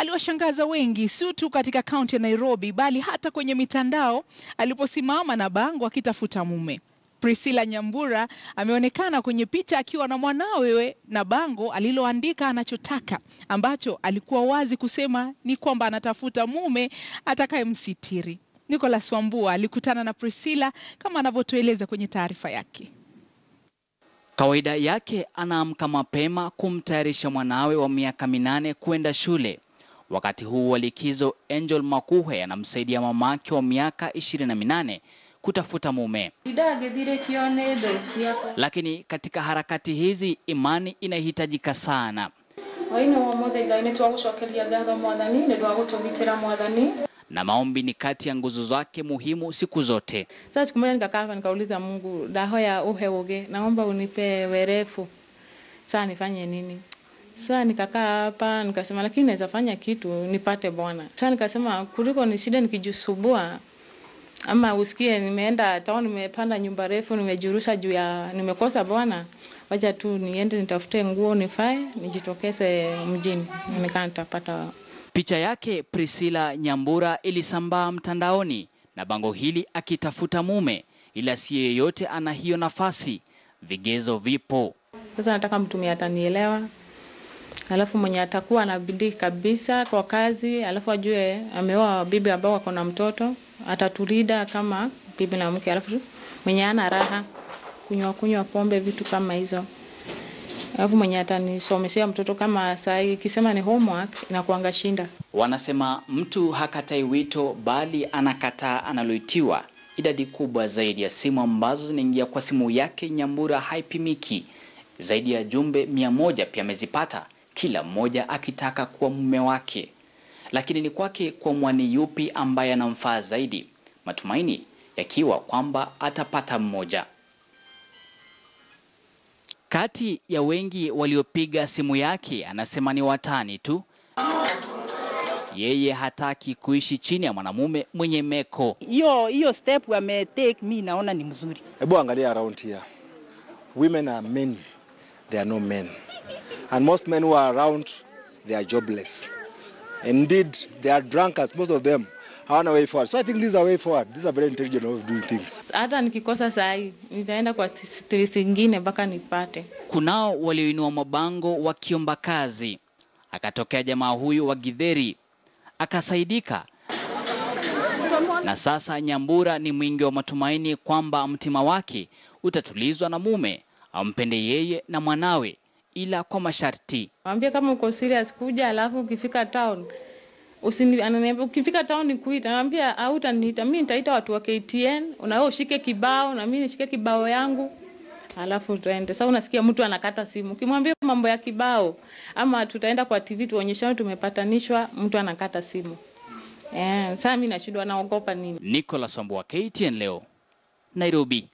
aliwashangaza wengi, si tu katika kaunti ya Nairobi bali hata kwenye mitandao aliposimama na bango akitafuta mume. Priscilla Nyambura ameonekana kwenye picha akiwa na mwanawe na bango aliloandika anachotaka, ambacho alikuwa wazi kusema ni kwamba anatafuta mume atakayemsitiri. Nicholas Wambua alikutana na Priscilla kama anavyotueleza kwenye taarifa yake. Kawaida yake anaamka mapema kumtayarisha mwanawe wa miaka 8 kwenda shule. Wakati huu wa likizo, Angel Makuhe anamsaidia mamake wa miaka 28 kutafuta mume. Lakini katika harakati hizi imani inahitajika sana. Na maombi ni kati ya nguzo zake muhimu siku zote. Sasa siku moja nikakaa nikauliza Mungu, daho ya uhewoge, naomba unipe werefu. Sasa nifanye nini? Sasa nikakaa hapa nikasema lakini naweza fanya kitu nipate Bwana. Sasa nikasema kuliko nisinde nikijisubua ama usikie nimeenda town, nimepanda nyumba refu, nimejurusha juu ya nimekosa Bwana, wacha tu niende nitafute nguo nifae nijitokeze mjini nikaa nitapata. Picha yake Priscilla Nyambura ilisambaa mtandaoni na bango hili akitafuta mume, ila si yeyote ana hiyo nafasi. Vigezo vipo. Sasa nataka mtu atanielewa, alafu mwenye atakuwa na bidii kabisa kwa kazi, alafu ajue ameoa bibi ambao wako na mtoto, atatulida kama bibi na mke, alafu mwenye ana raha kunywa pombe vitu kama hizo. Alafu mwenye atanisomeshia mtoto kama saa hii ikisema ni homework inakuanga shinda. Wanasema mtu hakatai wito bali anakataa analoitiwa. Idadi kubwa zaidi ya simu ambazo zinaingia kwa simu yake Nyambura haipimiki. Zaidi ya jumbe 100 pia amezipata, kila mmoja akitaka kuwa mume wake. Lakini ni kwake kwa mwani yupi ambaye anamfaa zaidi, matumaini yakiwa kwamba atapata mmoja. Kati ya wengi waliopiga simu yake anasema ni watani tu. Yeye hataki kuishi chini ya mwanamume mwenye meko. Hiyo step wametake mimi naona ni mzuri. Hebu angalia around here. Women are men, they are no men. And most men who are around, they are jobless. Indeed, they are drunkards, most of them. Hawana way forward. So I think this is a way forward. This is a very intelligent way of doing things. Hata nikikosa saa hii nitaenda kwa street zingine mpaka nipate. Kunao walioinua mabango wakiomba kazi. Akatokea jamaa huyu wa Githeri, akasaidika. Na sasa Nyambura ni mwingi wa matumaini kwamba mtima wake utatulizwa na mume ampende yeye na mwanawe, ila kwa masharti. Mwambie kama uko serious kuja, alafu ukifika town ananiambia ukifika town nikuita, ananiambia hautaniita, mimi nitaita watu wa KTN, unao ushike kibao na mimi nishike kibao yangu, alafu tuende. Sasa unasikia mtu anakata simu, ukimwambia mambo ya kibao ama tutaenda kwa TV tuonyeshane tumepatanishwa, mtu anakata simu. Sasa mimi nashindwa naogopa nini. Nicholas Wambua, KTN leo, Nairobi.